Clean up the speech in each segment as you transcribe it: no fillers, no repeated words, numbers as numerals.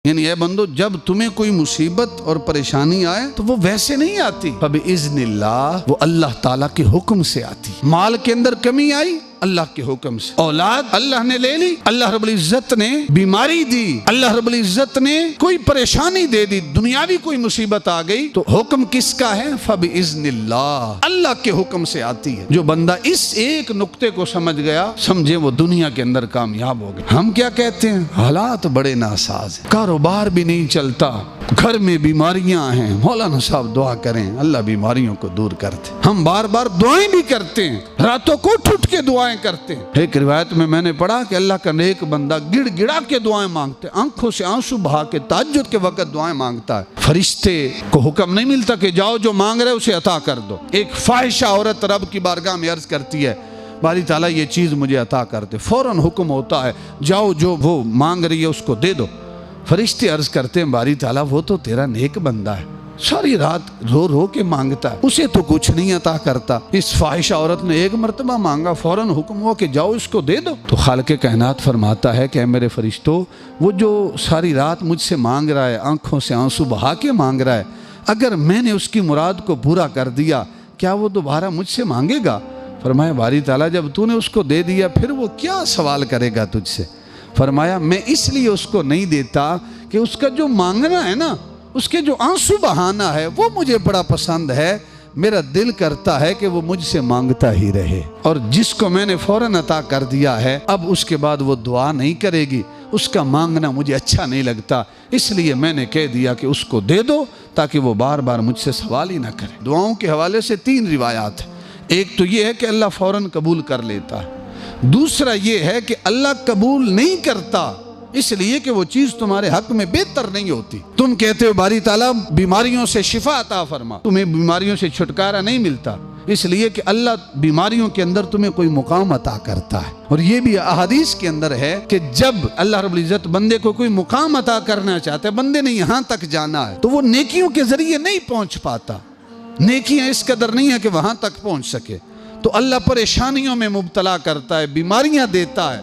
यानी ऐ बंदो, जब तुम्हें कोई मुसीबत और परेशानी आए तो वो वैसे नहीं आती, बिइज़्निल्लाह, वो अल्लाह ताला के हुक्म से आती। माल के अंदर कमी आई, अल्लाह के हुक्म से। औलाद अल्लाह ने ले ली, अल्लाह रब्बुल इज्जत ने बीमारी दी, अल्लाह रब्बुल इज्जत ने कोई परेशानी दे दी, दुनियावी कोई मुसीबत आ गई, तो हुक्म किसका है? बिइज़्निल्लाह, अल्लाह के हुक्म से आती है। जो बंदा इस एक नुक्ते को समझ गया, समझे वो दुनिया के अंदर कामयाब हो गया। हम क्या कहते हैं? हालात बड़े नासाज हैं, कारोबार भी नहीं चलता, घर में बीमारियां हैं, मौलाना साहब दुआ करें अल्लाह बीमारियों को दूर करते। हम बार बार दुआएं भी करते हैं, रातों को उठ के दुआएं करते हैं। एक रिवायत में मैंने पढ़ा कि अल्लाह का नेक बंदा गिड़गिड़ा के दुआएं मांगते, आंखों से आंसू बहा के तहज्जुद के वक्त दुआएं मांगता है। फरिश्ते को हुक्म नहीं मिलता कि जाओ जो मांग रहे उसे अता कर दो। एक फाहिशा औरत रब की बारगाह में अर्ज करती है, बारी ताला ये चीज मुझे अता कर दे। फौरन हुक्म होता है, जाओ जो वो मांग रही है उसको दे दो। फरिश्ते अर्ज करते हैं, बारी ताला वो तो तेरा नेक बंदा है, सारी रात रो रो के मांगता है, उसे तो कुछ नहीं अता करता। इस फाहिशा औरत ने एक मर्तबा मांगा, फौरन हुक्म हुआ कि जाओ इसको दे दो। तो खालिक़े कायनात फरमाता है कि मेरे फरिश्तों, वो जो सारी रात मुझसे मांग रहा है, आंखों से आंसू बहा के मांग रहा है, अगर मैंने उसकी मुराद को पूरा कर दिया, क्या वो दोबारा मुझसे मांगेगा? फरमाया बारी ताला, जब तूने उसको दे दिया फिर वो क्या सवाल करेगा तुझसे? फरमाया मैं इसलिए उसको नहीं देता कि उसका जो मांगना है ना, उसके जो आंसू बहाना है, वो मुझे बड़ा पसंद है। मेरा दिल करता है कि वो मुझसे मांगता ही रहे, और जिसको मैंने फौरन अता कर दिया है, अब उसके बाद वो दुआ नहीं करेगी, उसका मांगना मुझे अच्छा नहीं लगता, इसलिए मैंने कह दिया कि उसको दे दो ताकि वो बार बार मुझसे सवाल ही ना करे। दुआओं के हवाले से 3 रिवायात है। एक तो ये है कि अल्लाह फौरन कबूल कर लेता है, दूसरा ये है कि अल्लाह कबूल नहीं करता इसलिए कि वो चीज तुम्हारे हक में बेहतर नहीं होती। तुम कहते हो बारी ताला बीमारियों से शिफा अता फरमा, तुम्हें बीमारियों से छुटकारा नहीं मिलता, इसलिए कि अल्लाह बीमारियों के अंदर तुम्हें कोई मुकाम अता करता है। और ये भी अहादीस के अंदर है कि जब अल्लाह रब्बुल इज्जत बंदे को कोई मुकाम अता करना चाहता है, बंदे ने यहाँ तक जाना है, तो वो नेकियों के जरिए नहीं पहुंच पाता, नेकियां इस कदर नहीं है कि वहां तक पहुंच सके, तो अल्लाह परेशानियों में मुब्तला करता है, बीमारियां देता है,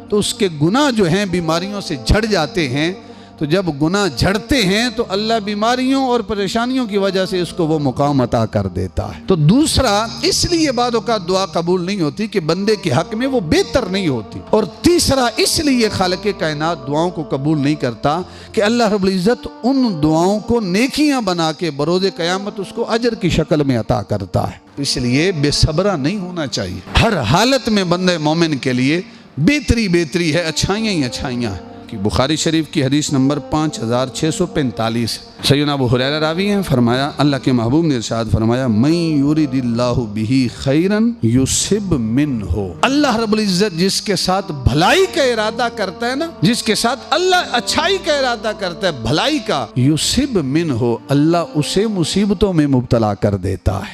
तो उसके गुनाह जो हैं बीमारियों से झड़ जाते हैं। तो जब गुनाह झड़ते हैं तो अल्लाह बीमारियों और परेशानियों की वजह से उसको वो मुकाम अता कर देता है। तो दूसरा, इसलिए बादों का दुआ कबूल नहीं होती कि बंदे के हक में वो बेहतर नहीं होती। और तीसरा, इसलिए खालिक़े कायनात दुआओं को कबूल नहीं करता कि अल्लाह रब्बुल इज्जत उन दुआओं को नेकियां बना के बरोज़े क़यामत उसको अजर की शक्ल में अता करता है। इसलिए बेसब्रा नहीं होना चाहिए। हर हालत में बंदे मोमिन के लिए बेहतरी है, अच्छाइयाँ ही अच्छाइयाँ हैं। कि बुखारी शरीफ की हदीस नंबर 5645 सैयदना अबू हुरैरा रावी हैं, फरमाया अल्लाह के महबूब ने इरशाद फरमाया, मैं युरिदिल्लाहु बिही खैरन युसिब मिन्हु। अल्लाह रब्बुल इज्जत जिसके साथ भलाई का इरादा करता है ना, जिसके साथ अल्लाह अच्छाई का इरादा करता है, भलाई का, युसिब मिन्हु, अल्लाह उसे मुसीबतों में मुब्तला कर देता है।